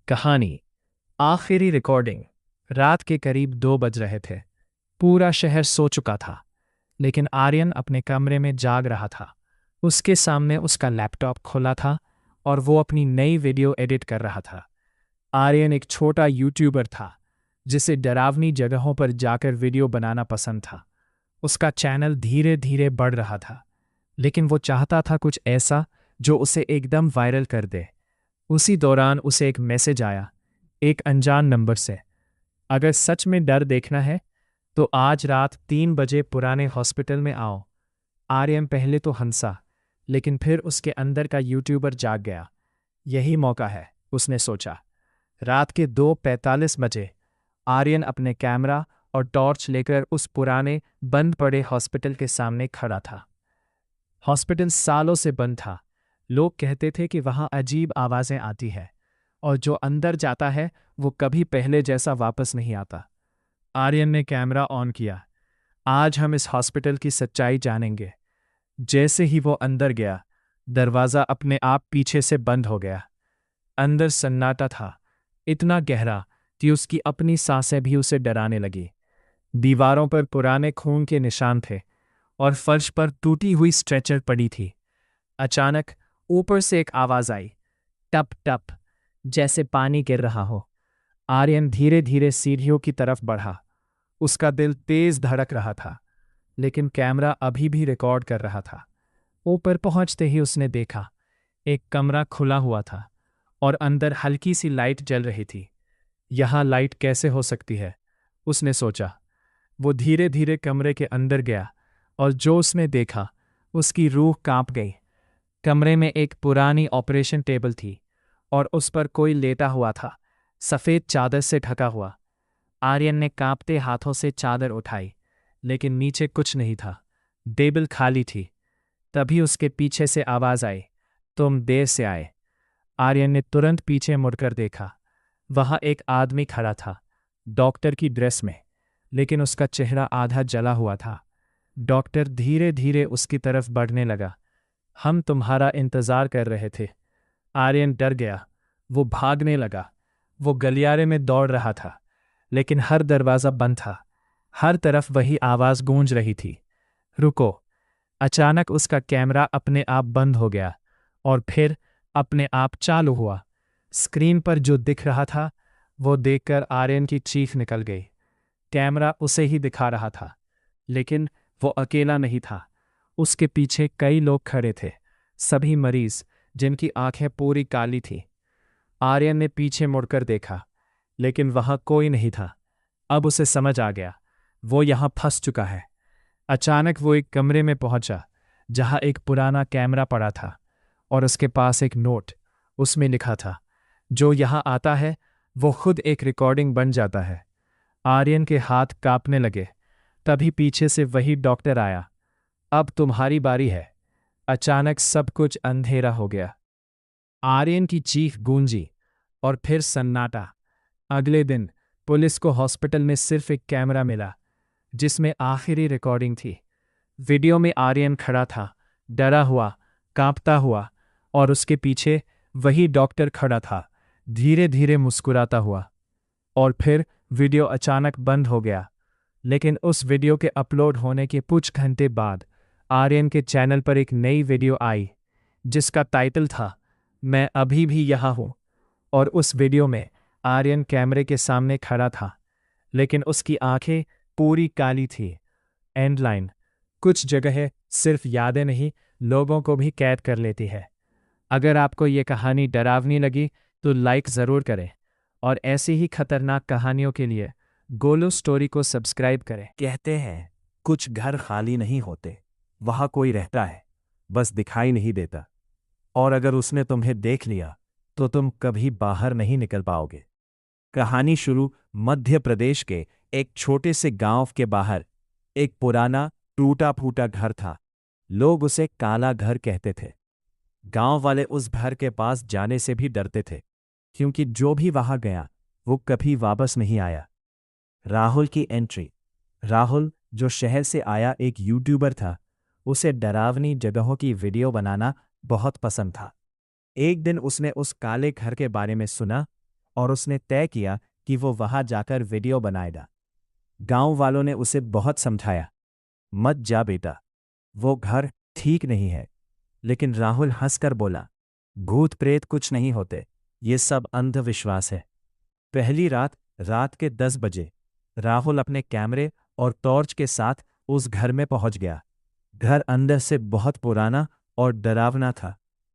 कहानी। आखिरी रिकॉर्डिंग। रात के करीब 2 बज रहे थे। पूरा शहर सो चुका था, लेकिन आर्यन अपने कमरे में जाग रहा था। उसके सामने उसका लैपटॉप खुला था और वो अपनी नई वीडियो एडिट कर रहा था। आर्यन एक छोटा यूट्यूबर था जिसे डरावनी जगहों पर जाकर वीडियो बनाना पसंद था। उसका चैनल धीरे धीरे बढ़ रहा था, लेकिन वो चाहता था कुछ ऐसा जो उसे एकदम वायरल कर दे। उसी दौरान उसे एक मैसेज आया, एक अनजान नंबर से। अगर सच में डर देखना है तो आज रात 3 बजे पुराने हॉस्पिटल में आओ। आर्यन पहले तो हंसा, लेकिन फिर उसके अंदर का यूट्यूबर जाग गया। यही मौका है, उसने सोचा। रात के 2:45 बजे आर्यन अपने कैमरा और टॉर्च लेकर उस पुराने बंद पड़े हॉस्पिटल के सामने खड़ा था। हॉस्पिटल सालों से बंद था। लोग कहते थे कि वहां अजीब आवाजें आती है और जो अंदर जाता है वो कभी पहले जैसा वापस नहीं आता। आर्यन ने कैमरा ऑन किया। आज हम इस हॉस्पिटल की सच्चाई जानेंगे। जैसे ही वो अंदर गया, दरवाज़ा अपने आप पीछे से बंद हो गया। अंदर सन्नाटा था, इतना गहरा कि उसकी अपनी सांसें भी उसे डराने लगी। दीवारों पर पुराने खून के निशान थे और फर्श पर टूटी हुई स्ट्रेचर पड़ी थी। अचानक ऊपर से एक आवाज आई, टप टप, जैसे पानी गिर रहा हो। आर्यन धीरे धीरे सीढ़ियों की तरफ बढ़ा। उसका दिल तेज धड़क रहा था, लेकिन कैमरा अभी भी रिकॉर्ड कर रहा था। ऊपर पहुंचते ही उसने देखा, एक कमरा खुला हुआ था और अंदर हल्की सी लाइट जल रही थी। यहां लाइट कैसे हो सकती है, उसने सोचा। वो धीरे धीरे कमरे के अंदर गया और जो उसने देखा, उसकी रूह कांप गई। कमरे में एक पुरानी ऑपरेशन टेबल थी और उस पर कोई लेटा हुआ था, सफ़ेद चादर से ढका हुआ। आर्यन ने कांपते हाथों से चादर उठाई, लेकिन नीचे कुछ नहीं था। टेबल खाली थी। तभी उसके पीछे से आवाज आई, तुम देर से आए। आर्यन ने तुरंत पीछे मुड़कर देखा। वहां एक आदमी खड़ा था, डॉक्टर की ड्रेस में, लेकिन उसका चेहरा आधा जला हुआ था। डॉक्टर धीरे धीरे उसकी तरफ बढ़ने लगा। हम तुम्हारा इंतजार कर रहे थे। आर्यन डर गया। वो भागने लगा। वो गलियारे में दौड़ रहा था, लेकिन हर दरवाज़ा बंद था। हर तरफ वही आवाज़ गूंज रही थी, रुको। अचानक उसका कैमरा अपने आप बंद हो गया और फिर अपने आप चालू हुआ। स्क्रीन पर जो दिख रहा था वो देखकर आर्यन की चीख निकल गई। कैमरा उसे ही दिखा रहा था, लेकिन वो अकेला नहीं था। उसके पीछे कई लोग खड़े थे, सभी मरीज जिनकी आंखें पूरी काली थीं। आर्यन ने पीछे मुड़कर देखा, लेकिन वहां कोई नहीं था। अब उसे समझ आ गया, वो यहां फंस चुका है। अचानक वो एक कमरे में पहुंचा जहां एक पुराना कैमरा पड़ा था और उसके पास एक नोट। उसमें लिखा था, जो यहां आता है वो खुद एक रिकॉर्डिंग बन जाता है। आर्यन के हाथ कांपने लगे। तभी पीछे से वही डॉक्टर आया। अब तुम्हारी बारी है। अचानक सब कुछ अंधेरा हो गया। आर्यन की चीख गूंजी और फिर सन्नाटा। अगले दिन पुलिस को हॉस्पिटल में सिर्फ एक कैमरा मिला जिसमें आखिरी रिकॉर्डिंग थी। वीडियो में आर्यन खड़ा था, डरा हुआ, कांपता हुआ, और उसके पीछे वही डॉक्टर खड़ा था, धीरे धीरे मुस्कुराता हुआ। और फिर वीडियो अचानक बंद हो गया। लेकिन उस वीडियो के अपलोड होने के कुछ घंटे बाद आर्यन के चैनल पर एक नई वीडियो आई जिसका टाइटल था, मैं अभी भी यहाँ हूँ। और उस वीडियो में आर्यन कैमरे के सामने खड़ा था, लेकिन उसकी आंखें पूरी काली थी। एंड लाइन, कुछ जगहें सिर्फ यादें नहीं, लोगों को भी कैद कर लेती है। अगर आपको ये कहानी डरावनी लगी तो लाइक ज़रूर करें और ऐसी ही खतरनाक कहानियों के लिए गोलू स्टोरी को सब्सक्राइब करें। कहते हैं कुछ घर खाली नहीं होते, वहां कोई रहता है, बस दिखाई नहीं देता। और अगर उसने तुम्हें देख लिया तो तुम कभी बाहर नहीं निकल पाओगे। कहानी शुरू मध्य प्रदेश के एक छोटे से गांव के बाहर। एक पुराना टूटा फूटा घर था। लोग उसे काला घर कहते थे। गांव वाले उस घर के पास जाने से भी डरते थे, क्योंकि जो भी वहां गया वो कभी वापस नहीं आया। राहुल की एंट्री। राहुल, जो शहर से आया एक यूट्यूबर था, उसे डरावनी जगहों की वीडियो बनाना बहुत पसंद था। एक दिन उसने उस काले घर के बारे में सुना। और उसने तय किया कि वो वहां जाकर वीडियो बनाएगा। गांव वालों ने उसे बहुत समझाया, मत जा बेटा, वो घर ठीक नहीं है। लेकिन राहुल हंसकर बोला, भूत प्रेत कुछ नहीं होते, ये सब अंधविश्वास है। पहली रात के 10 बजे राहुल अपने कैमरे और टॉर्च के साथ उस घर में पहुंच गया। घर अंदर से बहुत पुराना और डरावना था।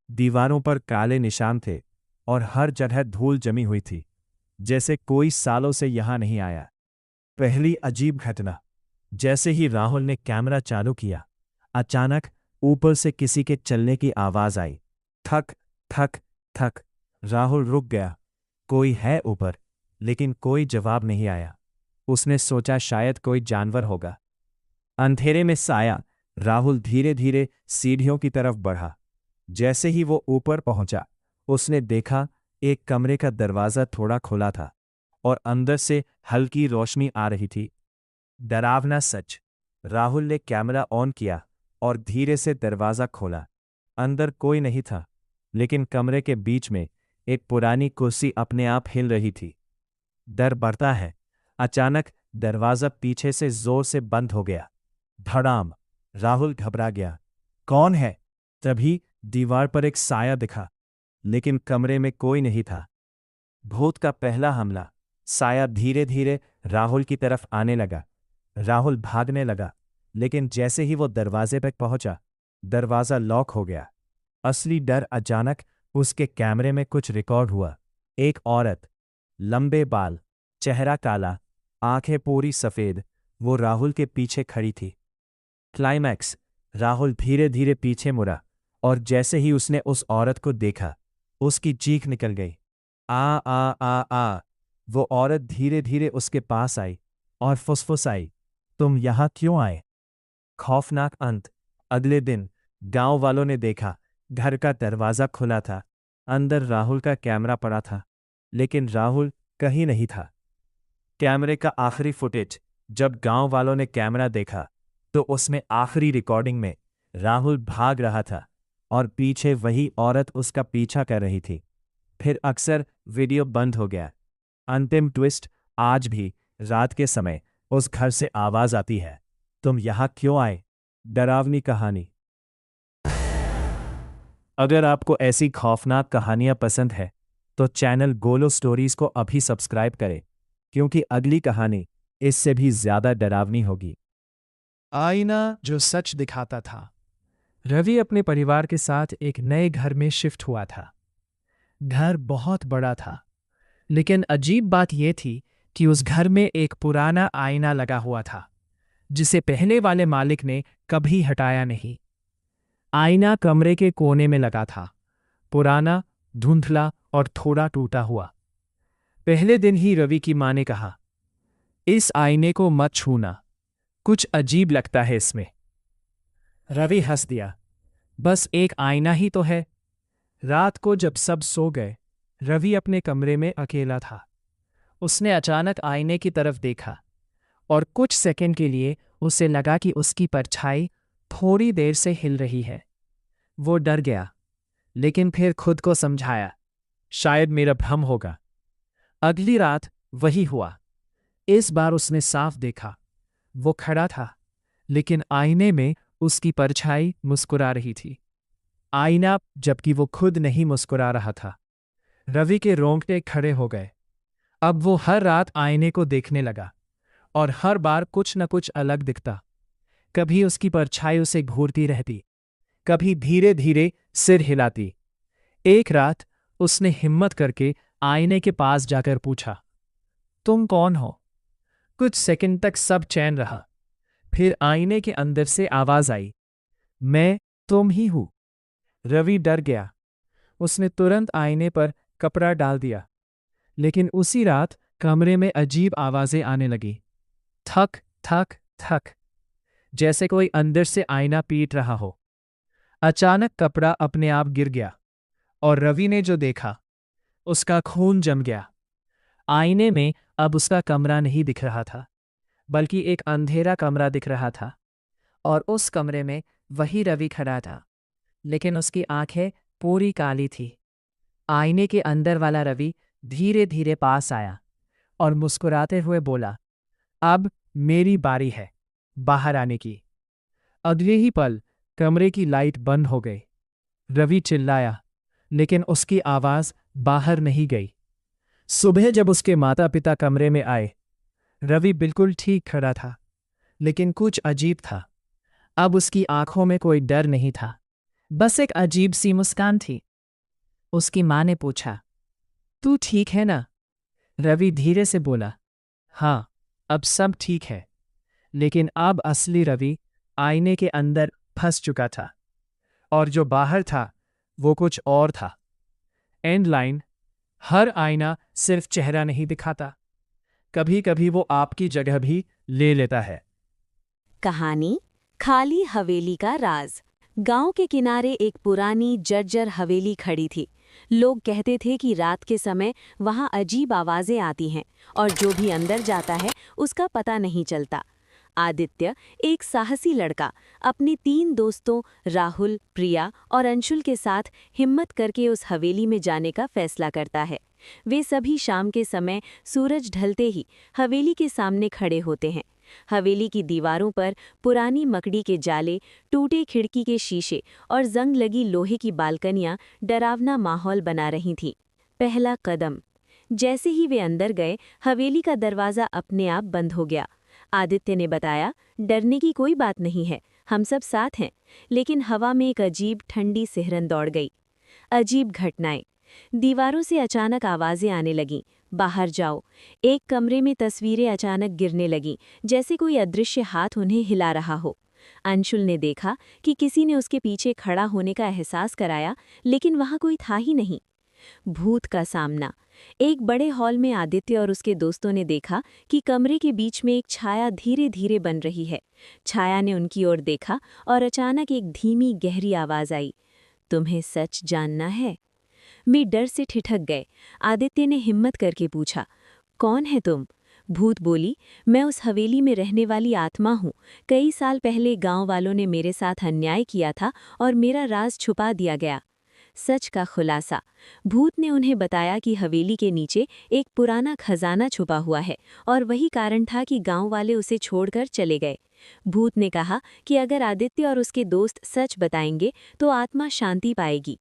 दीवारों पर काले निशान थे और हर जगह धूल जमी हुई थी, जैसे कोई सालों से यहां नहीं आया। पहली अजीब घटना, जैसे ही राहुल ने कैमरा चालू किया, अचानक ऊपर से किसी के चलने की आवाज आई। थक थक थक। राहुल रुक गया। कोई है ऊपर, लेकिन कोई जवाब नहीं आया। उसने सोचा शायद कोई जानवर होगा। अंधेरे में साया राहुल धीरे धीरे सीढ़ियों की तरफ बढ़ा। जैसे ही वो ऊपर पहुंचा, उसने देखा एक कमरे का दरवाजा थोड़ा खुला था और अंदर से हल्की रोशनी आ रही थी। डरावना सच। राहुल ने कैमरा ऑन किया और धीरे से दरवाजा खोला। अंदर कोई नहीं था, लेकिन कमरे के बीच में एक पुरानी कुर्सी अपने आप हिल रही थी। डर बढ़ता है। अचानक दरवाजा पीछे से जोर से बंद हो गया। धड़ाम। राहुल घबरा गया। कौन है? तभी दीवार पर एक साया दिखा, लेकिन कमरे में कोई नहीं था। भूत का पहला हमला। साया धीरे धीरे राहुल की तरफ आने लगा। राहुल भागने लगा, लेकिन जैसे ही वो दरवाजे पर पहुंचा, दरवाजा लॉक हो गया। असली डर अचानक उसके कैमरे में कुछ रिकॉर्ड हुआ। एक औरत, लंबे बाल, चेहरा काला, आंखें पूरी सफेद, वो राहुल के पीछे खड़ी थी। क्लाइमैक्स। राहुल धीरे धीरे पीछे मुड़ा और जैसे ही उसने उस औरत को देखा, उसकी चीख निकल गई। आ आ आ आ। वो औरत धीरे धीरे उसके पास आई और फुसफुसाई, तुम यहां क्यों आए? खौफनाक अंत। अगले दिन गांव वालों ने देखा, घर का दरवाजा खुला था। अंदर राहुल का कैमरा पड़ा था, लेकिन राहुल कहीं नहीं था। कैमरे का आखिरी फुटेज जब गांव वालों ने कैमरा देखा, तो उसमें आखिरी रिकॉर्डिंग में राहुल भाग रहा था और पीछे वही औरत उसका पीछा कर रही थी। फिर अक्सर वीडियो बंद हो गया। अंतिम ट्विस्ट, आज भी रात के समय उस घर से आवाज आती है, तुम यहां क्यों आए? डरावनी कहानी। अगर आपको ऐसी खौफनाक कहानियां पसंद है, तो चैनल गोलो स्टोरीज को अभी सब्सक्राइब करें, क्योंकि अगली कहानी इससे भी ज्यादा डरावनी होगी। आईना जो सच दिखाता था। रवि अपने परिवार के साथ एक नए घर में शिफ्ट हुआ था। घर बहुत बड़ा था, लेकिन अजीब बात यह थी कि उस घर में एक पुराना आईना लगा हुआ था, जिसे पहले वाले मालिक ने कभी हटाया नहीं। आईना कमरे के कोने में लगा था, पुराना, धुंधला और थोड़ा टूटा हुआ। पहले दिन ही रवि की मां ने कहा, इस आईने को मत छूना, कुछ अजीब लगता है इसमें। रवि हंस दिया, बस एक आईना ही तो है। रात को जब सब सो गए, रवि अपने कमरे में अकेला था। उसने अचानक आईने की तरफ देखा और कुछ सेकंड के लिए उसे लगा कि उसकी परछाई थोड़ी देर से हिल रही है। वो डर गया, लेकिन फिर खुद को समझाया, शायद मेरा भ्रम होगा। अगली रात वही हुआ। इस बार उसने साफ देखा, वो खड़ा था, लेकिन आईने में उसकी परछाई मुस्कुरा रही थी। आईना, जबकि वो खुद नहीं मुस्कुरा रहा था। रवि के रोंगटे खड़े हो गए। अब वो हर रात आईने को देखने लगा और हर बार कुछ न कुछ अलग दिखता। कभी उसकी परछाई उसे घूरती रहती, कभी धीरे धीरे सिर हिलाती। एक रात उसने हिम्मत करके आईने के पास जाकर पूछा, तुम कौन हो? कुछ सेकंड तक सब चैन रहा। फिर आईने के अंदर से आवाज आई, मैं तुम ही हूं। रवि डर गया। उसने तुरंत आईने पर कपड़ा डाल दिया, लेकिन उसी रात कमरे में अजीब आवाजें आने लगी। थक थक थक, जैसे कोई अंदर से आईना पीट रहा हो। अचानक कपड़ा अपने आप गिर गया और रवि ने जो देखा, उसका खून जम गया। आईने में अब उसका कमरा नहीं दिख रहा था, बल्कि एक अंधेरा कमरा दिख रहा था, और उस कमरे में वही रवि खड़ा था, लेकिन उसकी आंखें पूरी काली थी। आईने के अंदर वाला रवि धीरे धीरे पास आया और मुस्कुराते हुए बोला, अब मेरी बारी है बाहर आने की। अगले ही पल कमरे की लाइट बंद हो गई। रवि चिल्लाया, लेकिन उसकी आवाज बाहर नहीं गई। सुबह जब उसके माता पिता कमरे में आए, रवि बिल्कुल ठीक खड़ा था, लेकिन कुछ अजीब था। अब उसकी आंखों में कोई डर नहीं था, बस एक अजीब सी मुस्कान थी। उसकी माँ ने पूछा, तू ठीक है ना? रवि धीरे से बोला, हाँ, अब सब ठीक है। लेकिन अब असली रवि आईने के अंदर फंस चुका था, और जो बाहर था वो कुछ और था। एंड लाइन, हर आईना सिर्फ चेहरा नहीं दिखाता, कभी कभी वो आपकी जगह भी ले लेता है। कहानी खाली हवेली का राज। गांव के किनारे एक पुरानी जर्जर हवेली खड़ी थी। लोग कहते थे कि रात के समय वहां अजीब आवाजें आती हैं और जो भी अंदर जाता है उसका पता नहीं चलता। आदित्य, एक साहसी लड़का, अपने 3 दोस्तों राहुल, प्रिया और अंशुल के साथ हिम्मत करके उस हवेली में जाने का फैसला करता है। वे सभी शाम के समय सूरज ढलते ही हवेली के सामने खड़े होते हैं। हवेली की दीवारों पर पुरानी मकड़ी के जाले, टूटे खिड़की के शीशे और जंग लगी लोहे की बालकनियां डरावना माहौल बना रही थीं। पहला कदम। जैसे ही वे अंदर गए, हवेली का दरवाज़ा अपने आप बंद हो गया। आदित्य ने बताया, डरने की कोई बात नहीं है, हम सब साथ हैं। लेकिन हवा में एक अजीब ठंडी सिहरन दौड़ गई। अजीब घटनाएं। दीवारों से अचानक आवाजें आने लगीं, बाहर जाओ। एक कमरे में तस्वीरें अचानक गिरने लगीं, जैसे कोई अदृश्य हाथ उन्हें हिला रहा हो। अंशुल ने देखा कि किसी ने उसके पीछे खड़ा होने का एहसास कराया, लेकिन वहां कोई था ही नहीं। भूत का सामना। एक बड़े हॉल में आदित्य और उसके दोस्तों ने देखा कि कमरे के बीच में एक छाया धीरे धीरे बन रही है। छाया ने उनकी ओर देखा और अचानक एक धीमी गहरी आवाज आई, तुम्हें सच जानना है? मैं डर से ठिठक गए। आदित्य ने हिम्मत करके पूछा, कौन है तुम? भूत बोली, मैं उस हवेली में रहने वाली आत्मा हूँ। कई साल पहले गांव वालों ने मेरे साथ अन्याय किया था और मेरा राज छुपा दिया गया। सच का खुलासा। भूत ने उन्हें बताया कि हवेली के नीचे एक पुराना खजाना छुपा हुआ है और वही कारण था कि गांव वाले उसे छोड़कर चले गए। भूत ने कहा कि अगर आदित्य और उसके दोस्त सच बताएंगे तो आत्मा शांति पाएगी।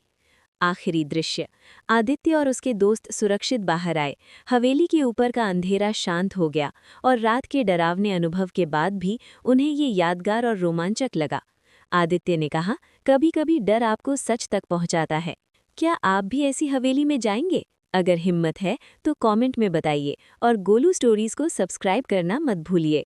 आखिरी दृश्य। आदित्य और उसके दोस्त सुरक्षित बाहर आए। हवेली के ऊपर का अंधेरा शांत हो गया और रात के डरावने अनुभव के बाद भी उन्हें ये यादगार और रोमांचक लगा। आदित्य ने कहा, कभी कभी डर आपको सच तक पहुंचाता है। क्या आप भी ऐसी हवेली में जाएंगे? अगर हिम्मत है तो कमेंट में बताइए और गोलू स्टोरीज को सब्सक्राइब करना मत भूलिए।